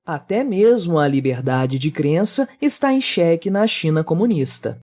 Até mesmo a liberdade de crença está em xeque na China comunista.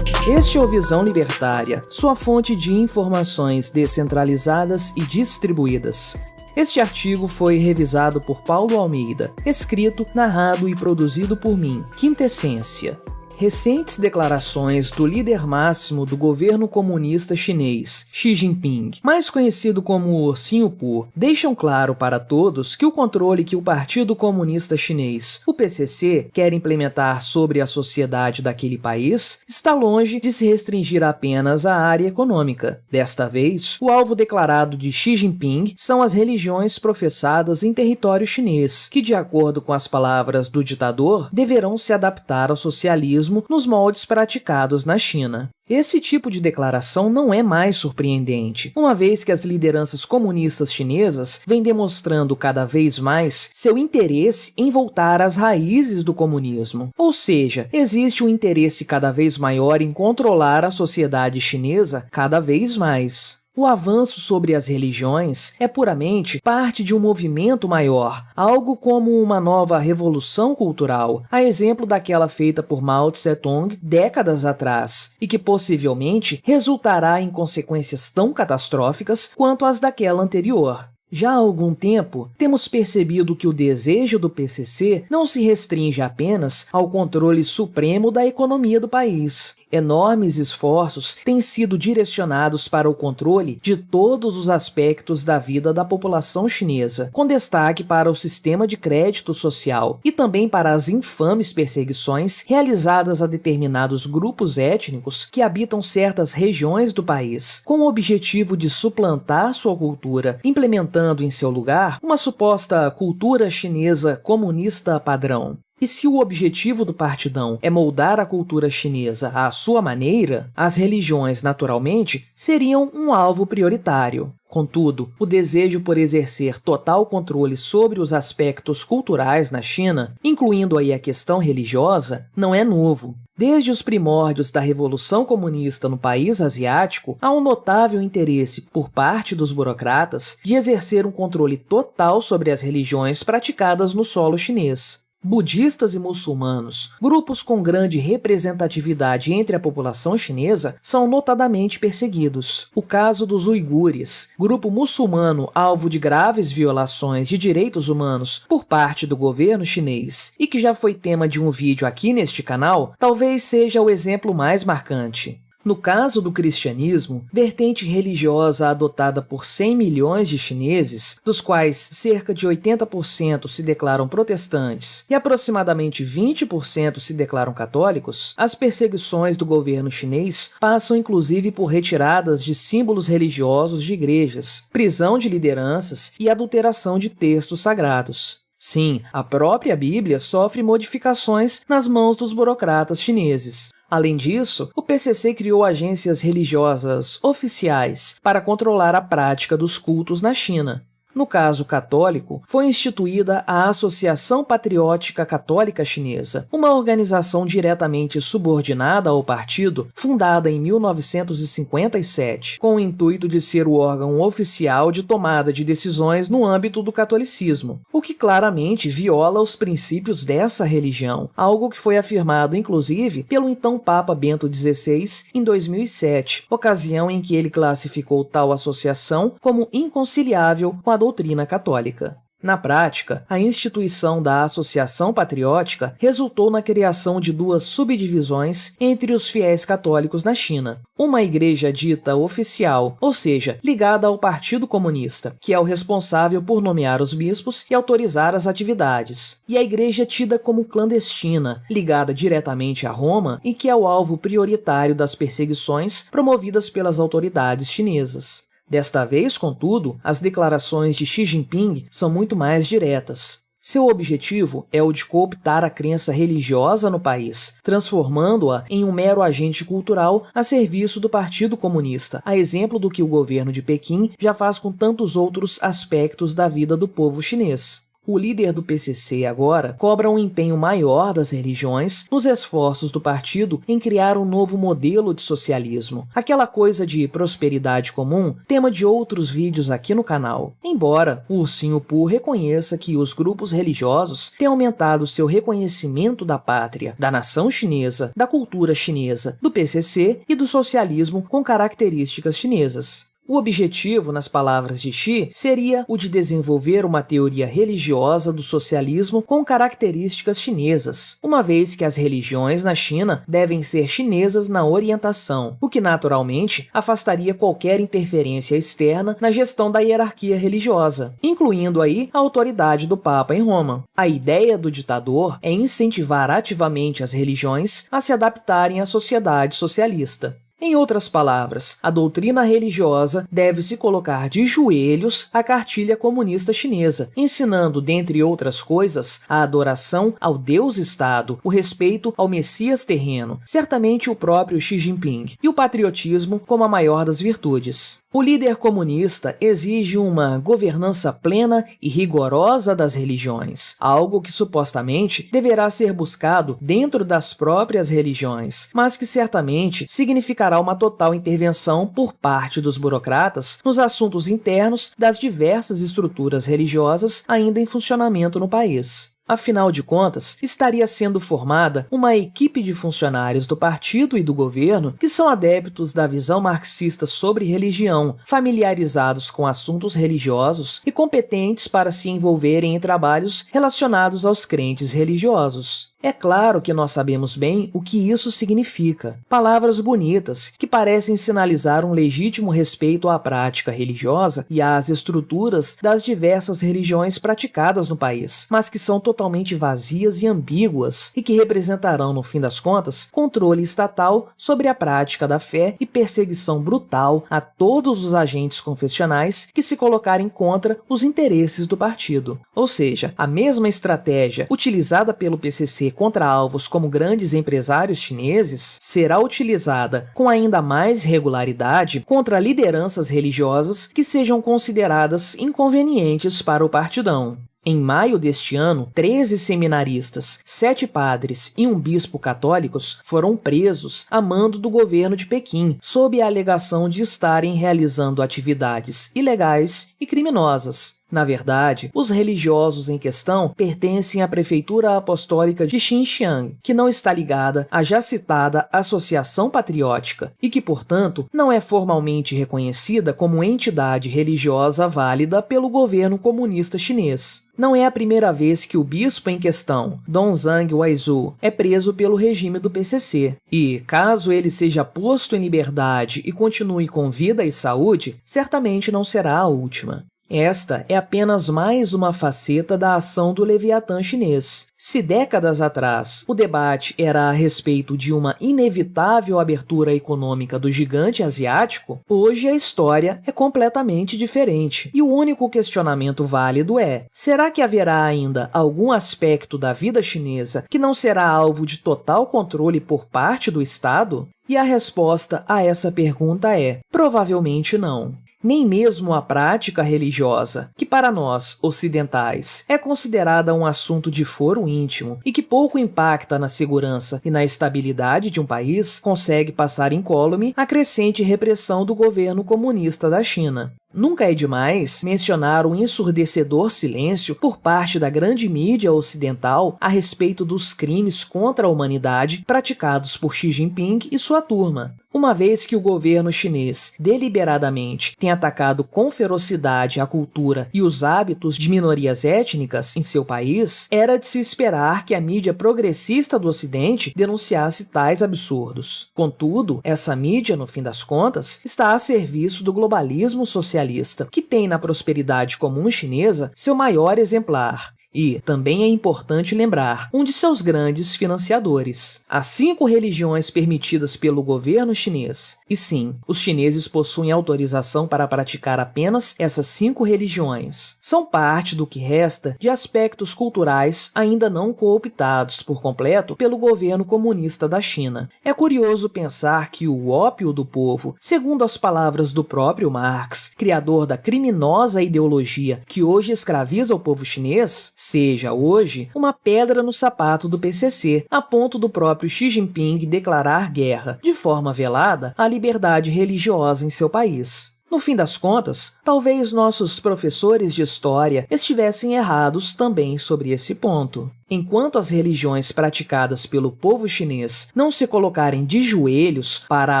Este é o Visão Libertária, sua fonte de informações descentralizadas e distribuídas. Este artigo foi revisado por Paulo Almeida, escrito, narrado e produzido por mim, Quintessência. Recentes declarações do líder máximo do governo comunista chinês, Xi Jinping, mais conhecido como Ursinho Poo, deixam claro para todos que o controle que o Partido Comunista Chinês, o PCC, quer implementar sobre a sociedade daquele país está longe de se restringir apenas à área econômica. Desta vez, o alvo declarado de Xi Jinping são as religiões professadas em território chinês, que, de acordo com as palavras do ditador, deverão se adaptar ao socialismo nos moldes praticados na China. Esse tipo de declaração não é mais surpreendente, uma vez que as lideranças comunistas chinesas vêm demonstrando cada vez mais seu interesse em voltar às raízes do comunismo. Ou seja, existe um interesse cada vez maior em controlar a sociedade chinesa cada vez mais. O avanço sobre as religiões é puramente parte de um movimento maior, algo como uma nova revolução cultural, a exemplo daquela feita por Mao Tse-tung décadas atrás, e que possivelmente resultará em consequências tão catastróficas quanto as daquela anterior. Já há algum tempo, temos percebido que o desejo do PCC não se restringe apenas ao controle supremo da economia do país. Enormes esforços têm sido direcionados para o controle de todos os aspectos da vida da população chinesa, com destaque para o sistema de crédito social e também para as infames perseguições realizadas a determinados grupos étnicos que habitam certas regiões do país, com o objetivo de suplantar sua cultura, implementando em seu lugar uma suposta cultura chinesa comunista padrão. E se o objetivo do partidão é moldar a cultura chinesa à sua maneira, as religiões, naturalmente, seriam um alvo prioritário. Contudo, o desejo por exercer total controle sobre os aspectos culturais na China, incluindo aí a questão religiosa, não é novo. Desde os primórdios da Revolução Comunista no país asiático, há um notável interesse por parte dos burocratas de exercer um controle total sobre as religiões praticadas no solo chinês. Budistas e muçulmanos, grupos com grande representatividade entre a população chinesa, são notadamente perseguidos. O caso dos uigures, grupo muçulmano alvo de graves violações de direitos humanos por parte do governo chinês e que já foi tema de um vídeo aqui neste canal, talvez seja o exemplo mais marcante. No caso do cristianismo, vertente religiosa adotada por 100 milhões de chineses, dos quais cerca de 80% se declaram protestantes e aproximadamente 20% se declaram católicos, as perseguições do governo chinês passam inclusive por retiradas de símbolos religiosos de igrejas, prisão de lideranças e adulteração de textos sagrados. Sim, a própria Bíblia sofre modificações nas mãos dos burocratas chineses. Além disso, o PCC criou agências religiosas oficiais para controlar a prática dos cultos na China. No caso católico, foi instituída a Associação Patriótica Católica Chinesa, uma organização diretamente subordinada ao partido, fundada em 1957, com o intuito de ser o órgão oficial de tomada de decisões no âmbito do catolicismo, o que claramente viola os princípios dessa religião, algo que foi afirmado inclusive pelo então Papa Bento XVI em 2007, ocasião em que ele classificou tal associação como inconciliável com a doutrina católica. Na prática, a instituição da Associação Patriótica resultou na criação de duas subdivisões entre os fiéis católicos na China. Uma igreja dita oficial, ou seja, ligada ao Partido Comunista, que é o responsável por nomear os bispos e autorizar as atividades, e a igreja tida como clandestina, ligada diretamente a Roma e que é o alvo prioritário das perseguições promovidas pelas autoridades chinesas. Desta vez, contudo, as declarações de Xi Jinping são muito mais diretas. Seu objetivo é o de cooptar a crença religiosa no país, transformando-a em um mero agente cultural a serviço do Partido Comunista, a exemplo do que o governo de Pequim já faz com tantos outros aspectos da vida do povo chinês. O líder do PCC agora cobra um empenho maior das religiões nos esforços do partido em criar um novo modelo de socialismo. Aquela coisa de prosperidade comum, tema de outros vídeos aqui no canal. Embora o Ursinho Pooh reconheça que os grupos religiosos têm aumentado seu reconhecimento da pátria, da nação chinesa, da cultura chinesa, do PCC e do socialismo com características chinesas. O objetivo, nas palavras de Xi, seria o de desenvolver uma teoria religiosa do socialismo com características chinesas, uma vez que as religiões na China devem ser chinesas na orientação, o que naturalmente afastaria qualquer interferência externa na gestão da hierarquia religiosa, incluindo aí a autoridade do Papa em Roma. A ideia do ditador é incentivar ativamente as religiões a se adaptarem à sociedade socialista. Em outras palavras, a doutrina religiosa deve se colocar de joelhos à cartilha comunista chinesa, ensinando, dentre outras coisas, a adoração ao Deus-Estado, o respeito ao Messias terreno, certamente o próprio Xi Jinping, e o patriotismo como a maior das virtudes. O líder comunista exige uma governança plena e rigorosa das religiões, algo que supostamente deverá ser buscado dentro das próprias religiões, mas que certamente significará uma total intervenção por parte dos burocratas nos assuntos internos das diversas estruturas religiosas ainda em funcionamento no país. Afinal de contas, estaria sendo formada uma equipe de funcionários do partido e do governo que são adeptos da visão marxista sobre religião, familiarizados com assuntos religiosos e competentes para se envolverem em trabalhos relacionados aos crentes religiosos. É claro que nós sabemos bem o que isso significa. Palavras bonitas que parecem sinalizar um legítimo respeito à prática religiosa e às estruturas das diversas religiões praticadas no país, mas que são totalmente vazias e ambíguas e que representarão, no fim das contas, controle estatal sobre a prática da fé e perseguição brutal a todos os agentes confessionais que se colocarem contra os interesses do partido. Ou seja, a mesma estratégia utilizada pelo PCC contra alvos como grandes empresários chineses será utilizada com ainda mais regularidade contra lideranças religiosas que sejam consideradas inconvenientes para o partidão. Em maio deste ano, 13 seminaristas, 7 padres e um bispo católicos foram presos a mando do governo de Pequim, sob a alegação de estarem realizando atividades ilegais e criminosas. Na verdade, os religiosos em questão pertencem à Prefeitura Apostólica de Xinjiang, que não está ligada à já citada Associação Patriótica e que, portanto, não é formalmente reconhecida como entidade religiosa válida pelo governo comunista chinês. Não é a primeira vez que o bispo em questão, Dong Zhang Weizhou, é preso pelo regime do PCC. E, caso ele seja posto em liberdade e continue com vida e saúde, certamente não será a última. Esta é apenas mais uma faceta da ação do Leviatã chinês. Se décadas atrás o debate era a respeito de uma inevitável abertura econômica do gigante asiático, hoje a história é completamente diferente. E o único questionamento válido é: será que haverá ainda algum aspecto da vida chinesa que não será alvo de total controle por parte do Estado? E a resposta a essa pergunta é: provavelmente não. Nem mesmo a prática religiosa, que para nós, ocidentais, é considerada um assunto de foro íntimo e que pouco impacta na segurança e na estabilidade de um país, consegue passar incólume a crescente repressão do governo comunista da China. Nunca é demais mencionar o ensurdecedor silêncio por parte da grande mídia ocidental a respeito dos crimes contra a humanidade praticados por Xi Jinping e sua turma. Uma vez que o governo chinês deliberadamente tem atacado com ferocidade a cultura e os hábitos de minorias étnicas em seu país, era de se esperar que a mídia progressista do Ocidente denunciasse tais absurdos. Contudo, essa mídia, no fim das contas, está a serviço do globalismo socialista, que tem na prosperidade comum chinesa seu maior exemplar. E também é importante lembrar um de seus grandes financiadores: as 5 religiões permitidas pelo governo chinês. E sim, os chineses possuem autorização para praticar apenas essas 5 religiões. São parte do que resta de aspectos culturais ainda não cooptados por completo pelo governo comunista da China. É curioso pensar que o ópio do povo, segundo as palavras do próprio Marx, criador da criminosa ideologia que hoje escraviza o povo chinês, seja hoje uma pedra no sapato do PCC, a ponto do próprio Xi Jinping declarar guerra, de forma velada, à liberdade religiosa em seu país. No fim das contas, talvez nossos professores de história estivessem errados também sobre esse ponto. Enquanto as religiões praticadas pelo povo chinês não se colocarem de joelhos para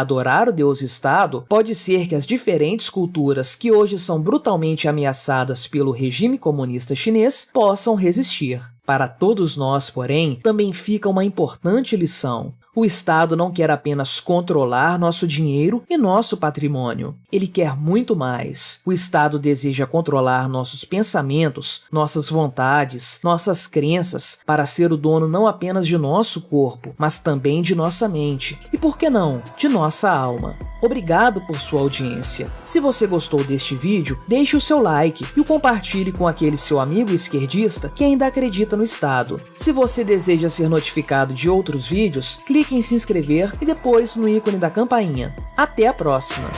adorar o Deus-Estado, pode ser que as diferentes culturas que hoje são brutalmente ameaçadas pelo regime comunista chinês possam resistir. Para todos nós, porém, também fica uma importante lição. O Estado não quer apenas controlar nosso dinheiro e nosso patrimônio. Ele quer muito mais. O Estado deseja controlar nossos pensamentos, nossas vontades, nossas crenças, para ser o dono não apenas de nosso corpo, mas também de nossa mente e, por que não, de nossa alma. Obrigado por sua audiência. Se você gostou deste vídeo, deixe o seu like e o compartilhe com aquele seu amigo esquerdista que ainda acredita no Estado. Se você deseja ser notificado de outros vídeos, clique em se inscrever e depois no ícone da campainha. Até a próxima!